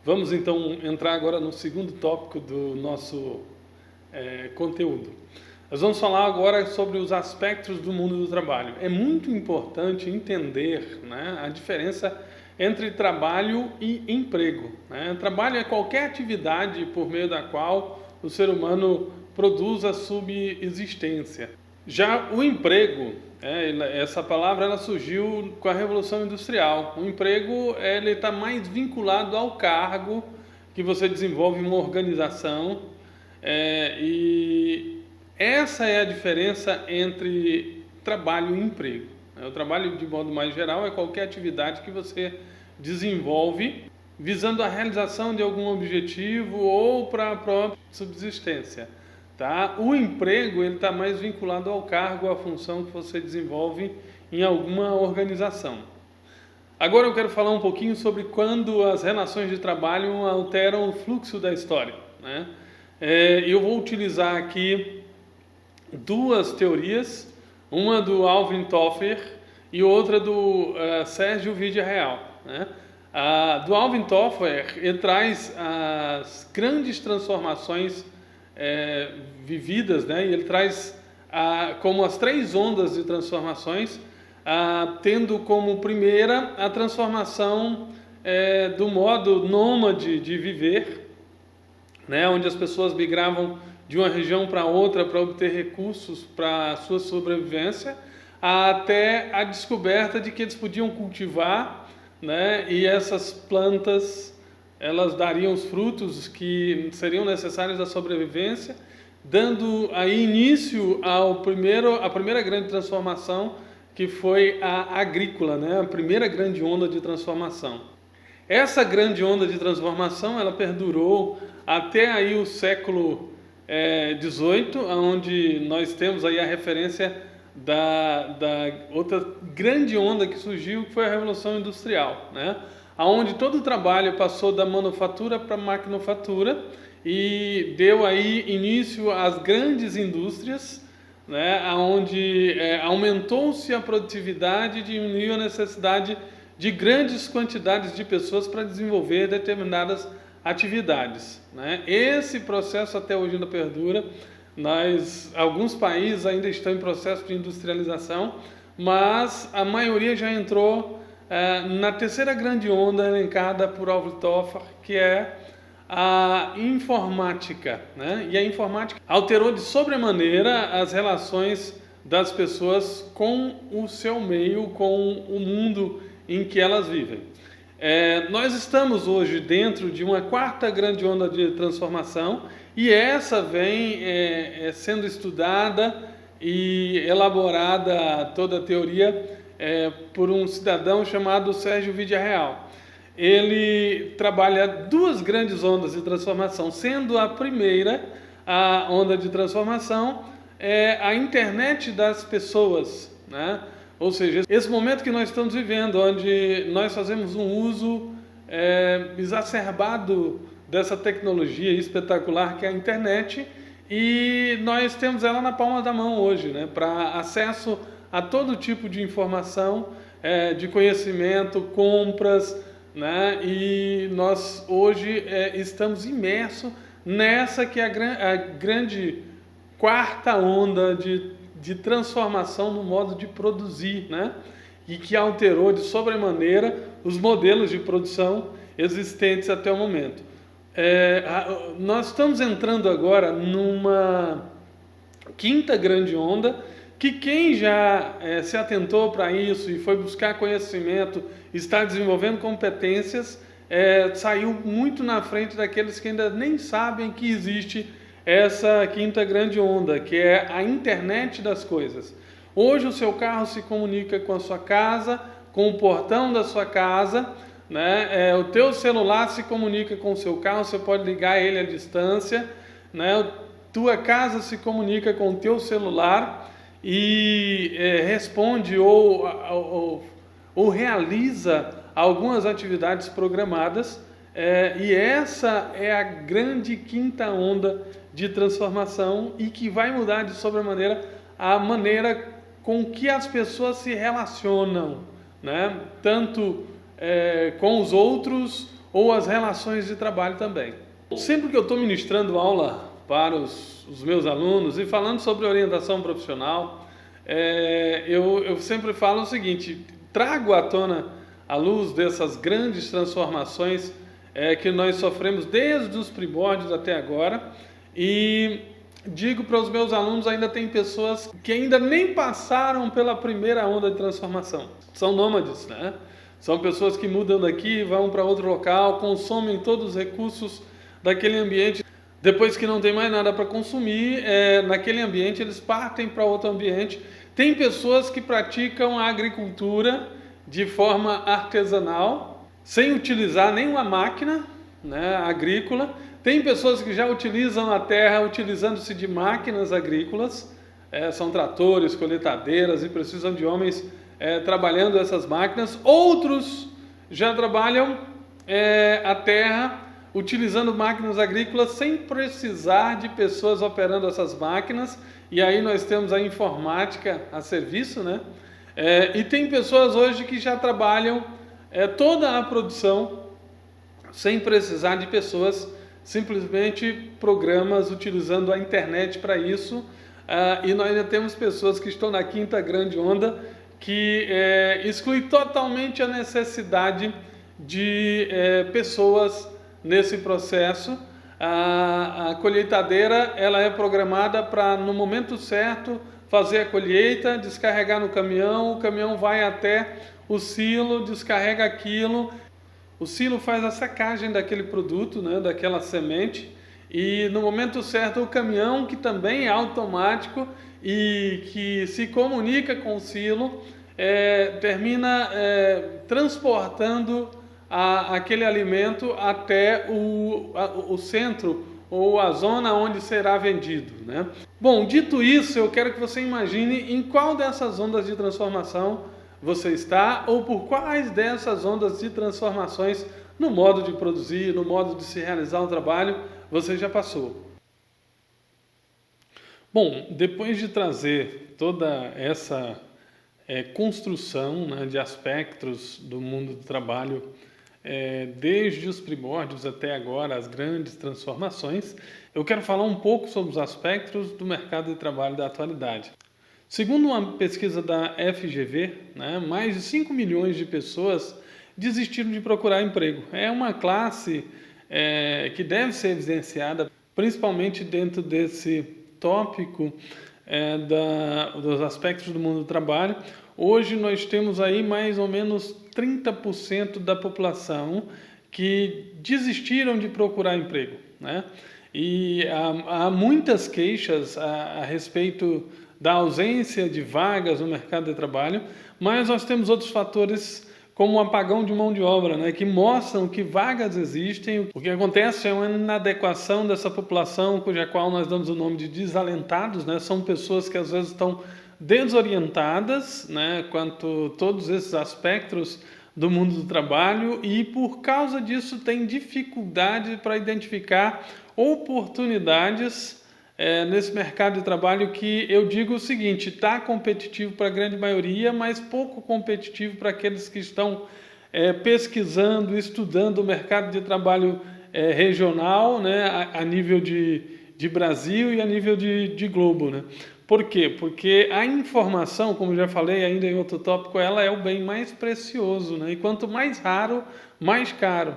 Vamos então entrar agora no segundo tópico do nosso conteúdo. Nós vamos falar agora sobre os aspectos do mundo do trabalho. É muito importante entender, né, a diferença entre trabalho e emprego, né? Trabalho é qualquer atividade por meio da qual o ser humano produz a subsistência. Já o emprego, essa palavra ela surgiu com a Revolução Industrial. O emprego ele está mais vinculado ao cargo que você desenvolve em uma organização, e essa é a diferença entre trabalho e emprego. O trabalho, de modo mais geral, é qualquer atividade que você desenvolve visando a realização de algum objetivo ou para a própria subsistência. Tá? O emprego está mais vinculado ao cargo, à função que você desenvolve em alguma organização. Agora eu quero falar um pouquinho sobre quando as relações de trabalho alteram o fluxo da história, né? Eu vou utilizar aqui duas teorias, uma do Alvin Toffler e outra do Sérgio Vídea-Real, né? Do Alvin Toffler, ele traz as grandes transformações vividas, né? E ele traz como as três ondas de transformações, tendo como primeira a transformação do modo nômade de viver, né? Onde as pessoas migravam de uma região para outra para obter recursos para a sua sobrevivência, até a descoberta de que eles podiam cultivar, né? E essas plantas elas dariam os frutos que seriam necessários à sobrevivência, dando aí início à primeira grande transformação, que foi a agrícola, né? A primeira grande onda de transformação. Essa grande onda de transformação ela perdurou até aí o século XVIII, onde nós temos aí a referência da outra grande onda que surgiu, que foi a Revolução Industrial, né? Onde todo o trabalho passou da manufatura para a maquinofatura e deu aí início às grandes indústrias, né? Onde aumentou-se a produtividade e diminuiu a necessidade de grandes quantidades de pessoas para desenvolver determinadas atividades, né? Esse processo até hoje ainda perdura. Alguns países ainda estão em processo de industrialização, mas a maioria já entrou na terceira grande onda elencada por Alvin Toffler, que é a informática, né? E a informática alterou de sobremaneira as relações das pessoas com o seu meio, com o mundo em que elas vivem. Nós estamos hoje dentro de uma quarta grande onda de transformação, e essa vem sendo estudada e elaborada toda a teoria por um cidadão chamado Sérgio Vídea-Real. Ele trabalha duas grandes ondas de transformação, sendo a primeira, a onda de transformação, a internet das pessoas, né? Ou seja, esse momento que nós estamos vivendo, onde nós fazemos um uso exacerbado dessa tecnologia espetacular que é a internet, e nós temos ela na palma da mão hoje, né? Para acesso a todo tipo de informação, de conhecimento, compras, né? E nós hoje estamos imersos nessa que é a grande quarta onda de transformação no modo de produzir, né? E que alterou de sobremaneira os modelos de produção existentes até o momento. Nós estamos entrando agora numa quinta grande onda, que quem já se atentou para isso e foi buscar conhecimento, está desenvolvendo competências, saiu muito na frente daqueles que ainda nem sabem que existe essa quinta grande onda, que é a internet das coisas. Hoje o seu carro se comunica com a sua casa, com o portão da sua casa, né? O teu celular se comunica com o seu carro, você pode ligar ele à distância, né? Tua casa se comunica com o teu celular e responde ou realiza algumas atividades programadas, e essa é a grande quinta onda de transformação, e que vai mudar de sobremaneira a maneira com que as pessoas se relacionam, né? Tanto com os outros ou as relações de trabalho também. Sempre que eu estou ministrando aula para os meus alunos e falando sobre orientação profissional, eu sempre falo o seguinte: trago à tona a luz dessas grandes transformações que nós sofremos desde os primórdios até agora, e digo para os meus alunos, ainda tem pessoas que ainda nem passaram pela primeira onda de transformação. São nômades, né? São pessoas que mudam daqui, vão para outro local, consomem todos os recursos daquele ambiente. Depois que não tem mais nada para consumir, naquele ambiente eles partem para outro ambiente. Tem pessoas que praticam a agricultura de forma artesanal, sem utilizar nenhuma máquina, né, agrícola. Tem pessoas que já utilizam a terra utilizando-se de máquinas agrícolas, são tratores, colheitadeiras, e precisam de homens trabalhando essas máquinas. Outros já trabalham a terra utilizando máquinas agrícolas sem precisar de pessoas operando essas máquinas, e aí nós temos a informática a serviço, né? E tem pessoas hoje que já trabalham toda a produção sem precisar de pessoas, simplesmente programas utilizando a internet para isso. E nós ainda temos pessoas que estão na quinta grande onda, que exclui totalmente a necessidade de pessoas nesse processo. A colheitadeira, ela é programada para, no momento certo, fazer a colheita, descarregar no caminhão, o caminhão vai até o silo, descarrega aquilo, o silo faz a secagem daquele produto, né, daquela semente, e no momento certo o caminhão, que também é automático e que se comunica com o silo, termina transportando aquele alimento até o centro ou a zona onde será vendido, né? Bom, dito isso, eu quero que você imagine em qual dessas ondas de transformação você está, ou por quais dessas ondas de transformações no modo de produzir, no modo de se realizar o trabalho, você já passou. Bom, depois de trazer toda essa construção, né, de aspectos do mundo do trabalho, desde os primórdios até agora, as grandes transformações, eu quero falar um pouco sobre os aspectos do mercado de trabalho da atualidade. Segundo uma pesquisa da FGV, né, mais de 5 milhões de pessoas desistiram de procurar emprego. É uma classe que deve ser evidenciada, principalmente dentro desse tópico dos aspectos do mundo do trabalho. Hoje nós temos aí mais ou menos 30% da população que desistiram de procurar emprego, né? E há muitas queixas a respeito da ausência de vagas no mercado de trabalho, mas nós temos outros fatores como o apagão de mão de obra, né, que mostram que vagas existem. O que acontece é uma inadequação dessa população, cuja qual nós damos o nome de desalentados, né? São pessoas que às vezes estão desorientadas, né, quanto a todos esses aspectos do mundo do trabalho, e por causa disso tem dificuldade para identificar oportunidades nesse mercado de trabalho, que eu digo o seguinte: está competitivo para a grande maioria, mas pouco competitivo para aqueles que estão pesquisando, estudando o mercado de trabalho regional, né, a nível de Brasil e a nível de globo, né? Por quê? Porque a informação, como já falei ainda em outro tópico, ela é o bem mais precioso, né? E quanto mais raro, mais caro.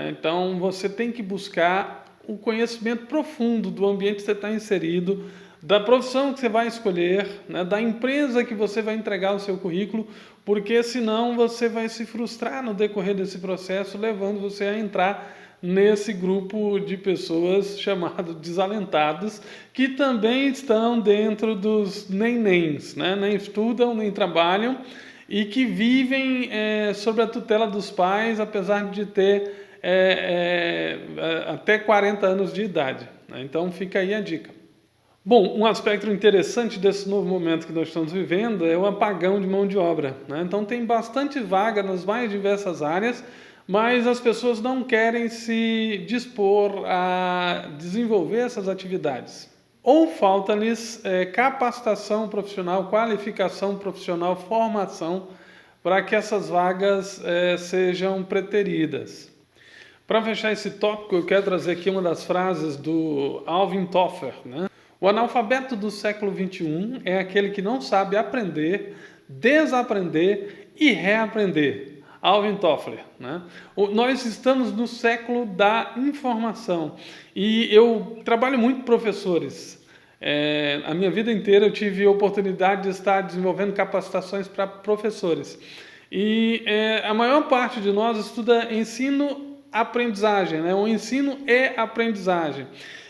Então você tem que buscar o conhecimento profundo do ambiente que você está inserido, da profissão que você vai escolher, né, da empresa que você vai entregar o seu currículo, porque senão você vai se frustrar no decorrer desse processo, levando você a entrar nesse grupo de pessoas chamados desalentados, que também estão dentro dos nenéns, né? Nem estudam, nem trabalham, e que vivem sob a tutela dos pais, apesar de ter até 40 anos de idade, né? Então fica aí a dica. Bom, um aspecto interessante desse novo momento que nós estamos vivendo é o apagão de mão de obra, né? Então tem bastante vaga nas mais diversas áreas, mas as pessoas não querem se dispor a desenvolver essas atividades. Ou falta-lhes capacitação profissional, qualificação profissional, formação, para que essas vagas sejam preteridas. Para fechar esse tópico, eu quero trazer aqui uma das frases do Alvin Toffler, né? O analfabeto do século XXI é aquele que não sabe aprender, desaprender e reaprender. Alvin Toffler, né? Nós estamos no século da informação e eu trabalho muito com professores. A minha vida inteira eu tive a oportunidade de estar desenvolvendo capacitações para professores. E a maior parte de nós estuda ensino-aprendizagem, né? O ensino é aprendizagem.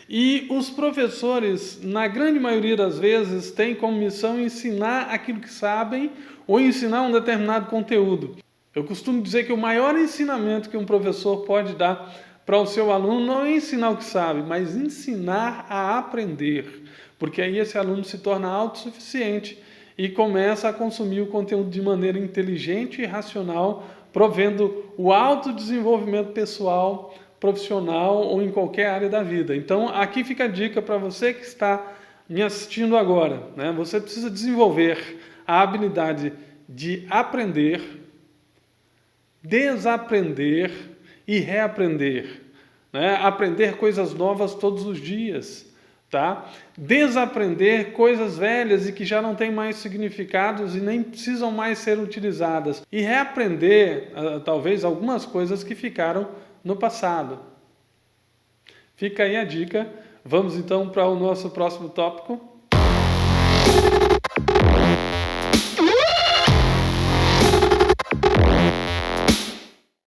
E os professores, na grande maioria das vezes, têm como missão ensinar aquilo que sabem ou ensinar um determinado conteúdo. Eu costumo dizer que o maior ensinamento que um professor pode dar para o seu aluno não é ensinar o que sabe, mas ensinar a aprender. Porque aí esse aluno se torna autossuficiente e começa a consumir o conteúdo de maneira inteligente e racional, provendo o autodesenvolvimento pessoal, profissional ou em qualquer área da vida. Então, aqui fica a dica para você que está me assistindo agora, né? Você precisa desenvolver a habilidade de aprender, desaprender e reaprender, né? Aprender coisas novas todos os dias, tá? Desaprender coisas velhas e que já não têm mais significados e nem precisam mais ser utilizadas. E reaprender, talvez, algumas coisas que ficaram no passado. Fica aí a dica. Vamos então para o nosso próximo tópico.